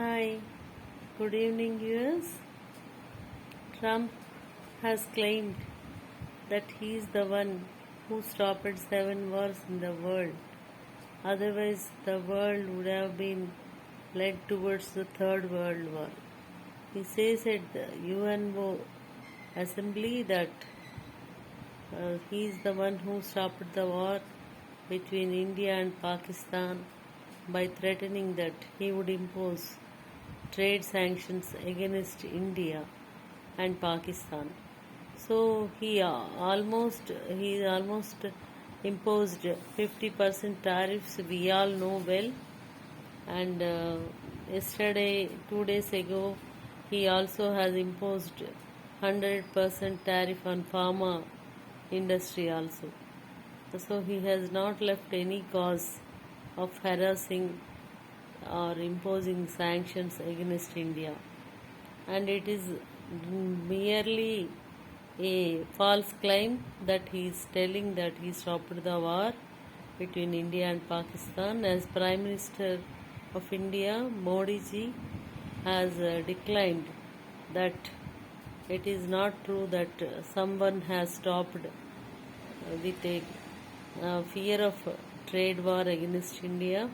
Hi, good evening, US. Trump has claimed that he is the one who stopped 7 wars in the world. Otherwise, the world would have been led towards the Third World War. He says at the UNO assembly that he is the one who stopped the war between India and Pakistan by threatening that he would impose trade sanctions against India and Pakistan. So he almost imposed 50% tariffs. We all know well. And yesterday, 2 days ago, he also has imposed 100% tariff on pharma industry also. So he has not left any cause of harassing or imposing sanctions against India. And it is merely a false claim that he is telling that he stopped the war between India and Pakistan. As Prime Minister of India, Modi ji, has declined that it is not true that someone has stopped with a fear of trade war against India.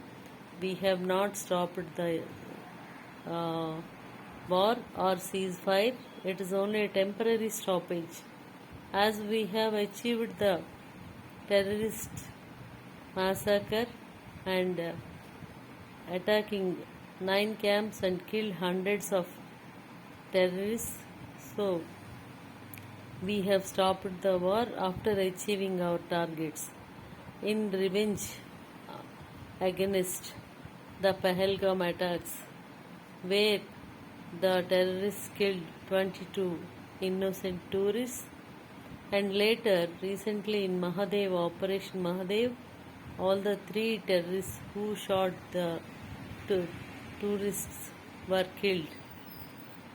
We have not stopped the war or ceasefire. It is only a temporary stoppage. As we have achieved the terrorist massacre and attacking 9 camps and killed hundreds of terrorists, so we have stopped the war after achieving our targets. In revenge against the Pahalgam attacks, where the terrorists killed 22 innocent tourists, and later, recently in Mahadev, Operation Mahadev, all the 3 terrorists who shot the tourists were killed.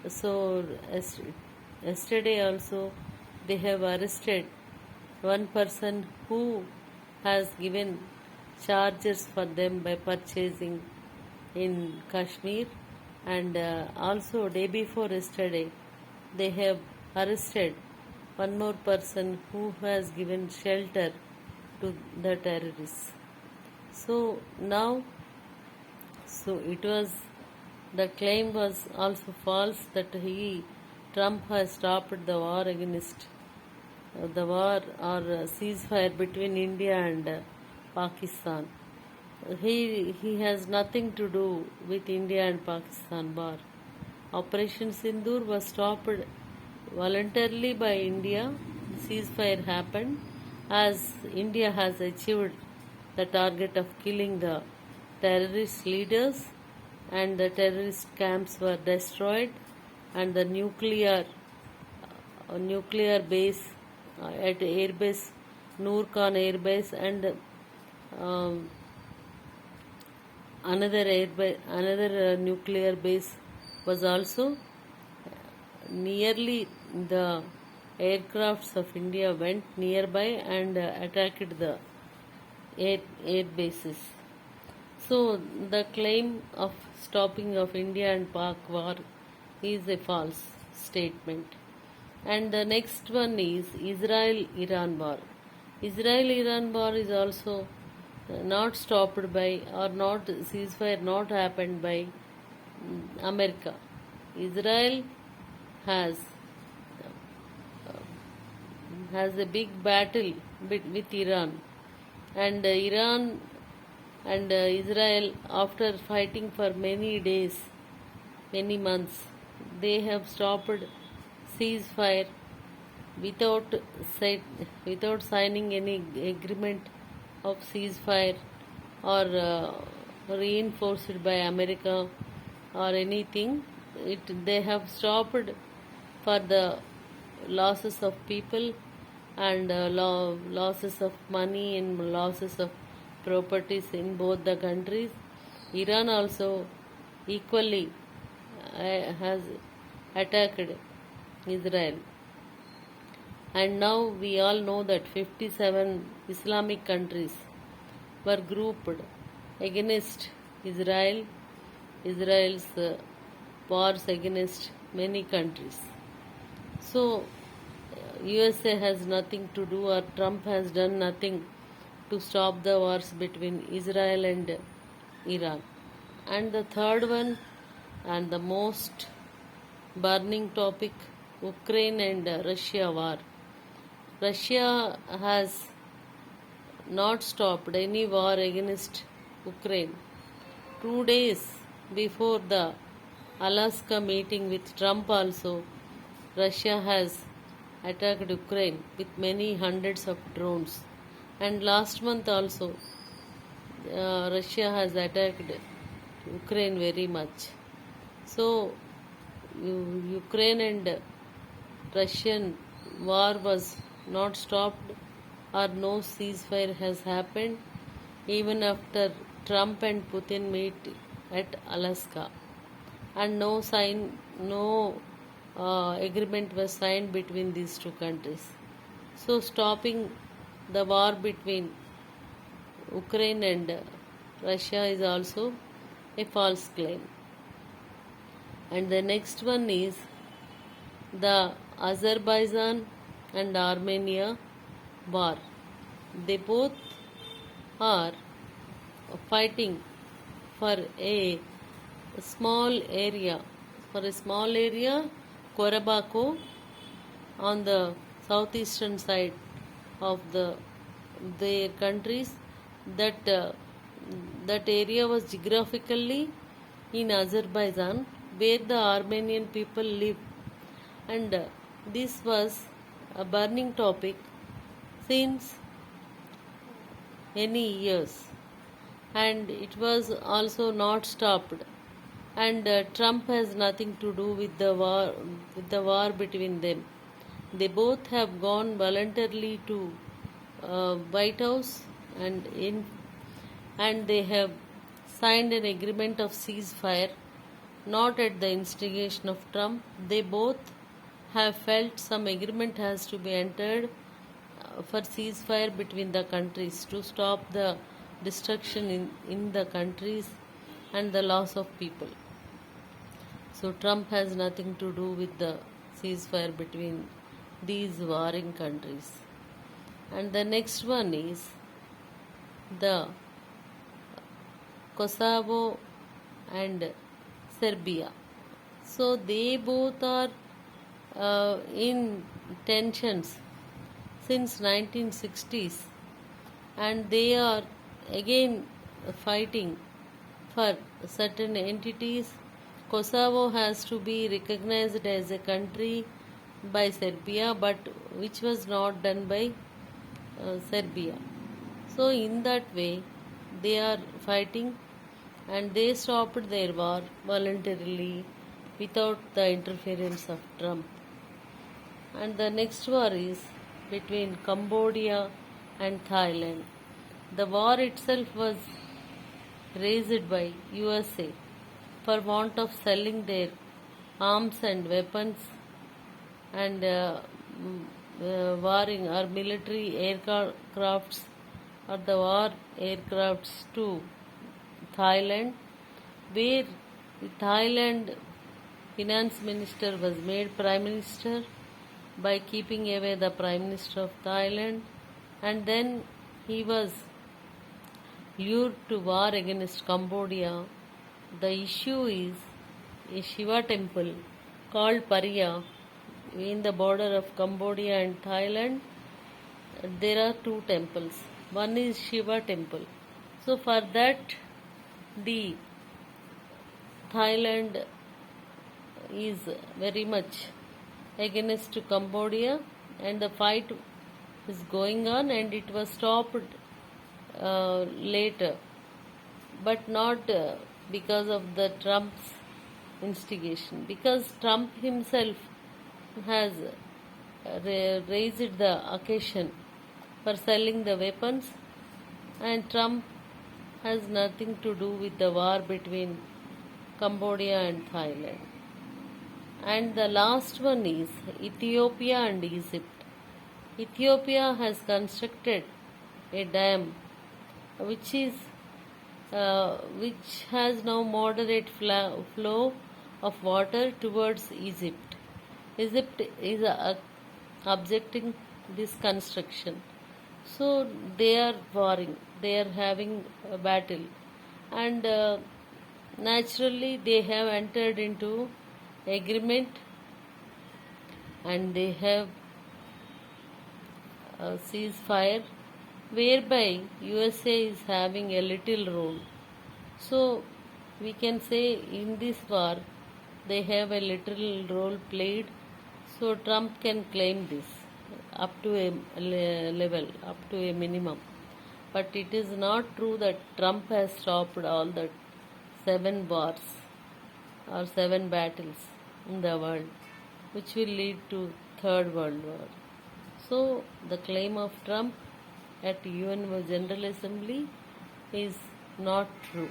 So yesterday also they have arrested one person who has given charges for them by purchasing in Kashmir, and also day before yesterday they have arrested one more person who has given shelter to the terrorists. So now, the claim was also false that Trump has stopped the war against the war or ceasefire between India and Pakistan. He has nothing to do with India and Pakistan war. Operation Sindoor was stopped voluntarily by India. Ceasefire happened as India has achieved the target of killing the terrorist leaders, and the terrorist camps were destroyed, and the nuclear base at airbase Noor Khan airbase and another nuclear base was also nearly. The aircrafts of India went nearby and attacked the air bases. So the claim of stopping of India and Pak war is a false statement. And the next one is Israel-Iran war. Israel-Iran war is also not stopped by, or not ceasefire not happened by America. Israel has a big battle with Iran, and Iran and Israel, after fighting for many days, many months, they have stopped ceasefire without signing any agreement of ceasefire or reinforced by America or anything. They have stopped for the losses of people and losses of money and losses of properties in both the countries. Iran also equally has attacked Israel. And now we all know that 57 Islamic countries were grouped against Israel Israel's wars against many countries. So, USA has nothing to do, or Trump has done nothing to stop the wars between Israel and Iran. And the third one, and the most burning topic, Ukraine and Russia war. Russia has not stopped any war against Ukraine. 2 days before the Alaska meeting with Trump also, Russia has attacked Ukraine with many hundreds of drones. And last month also, Russia has attacked Ukraine very much. So, Ukraine and Russian war was not stopped, or no ceasefire has happened even after Trump and Putin meet at Alaska, and no agreement was signed between these two countries. So, stopping the war between Ukraine and Russia is also a false claim. And the next one is the Azerbaijan and Armenia war. They both are fighting for a small area, Karabakh, on the southeastern side of their countries. That area was geographically in Azerbaijan, where the Armenian people live, and this was a burning topic since many years, and it was also not stopped. And Trump has nothing to do with the war between them. They both have gone voluntarily to White House, and they have signed an agreement of ceasefire, not at the instigation of Trump. They both have felt some agreement has to be entered for ceasefire between the countries to stop the destruction in the countries and the loss of people. So Trump has nothing to do with the ceasefire between these warring countries. And the next one is the Kosovo and Serbia. So they both are in tensions since 1960s, and they are again fighting for certain entities. Kosovo has to be recognized as a country by Serbia, but which was not done by Serbia. So in that way they are fighting, and they stopped their war voluntarily without the interference of Trump. And the next war is between Cambodia and Thailand. The war itself was raised by USA for want of selling their arms and weapons and warring or military aircrafts or the war aircrafts to Thailand, where the Thailand finance minister was made prime minister by keeping away the prime minister of Thailand, and then he was lured to war against Cambodia. The issue is a Shiva temple called Paria in the border of Cambodia and Thailand. There are two temples. One is Shiva temple. So for that, the Thailand is very much against Cambodia, and the fight is going on, and it was stopped later, but not because of the Trump's instigation, because Trump himself has raised the occasion for selling the weapons, and Trump has nothing to do with the war between Cambodia and Thailand. And the last one is Ethiopia and Egypt. Ethiopia has constructed a dam which is which has now moderate flow of water towards Egypt. Egypt is objecting this construction. So they are warring, they are having a battle, and naturally they have entered into agreement, and they have a ceasefire whereby USA is having a little role. So we can say in this war they have a little role played. So Trump can claim this up to a level, up to a minimum. But it is not true that Trump has stopped all the 7 wars or 7 battles in the world, which will lead to Third World War. So the claim of Trump at UN General Assembly is not true.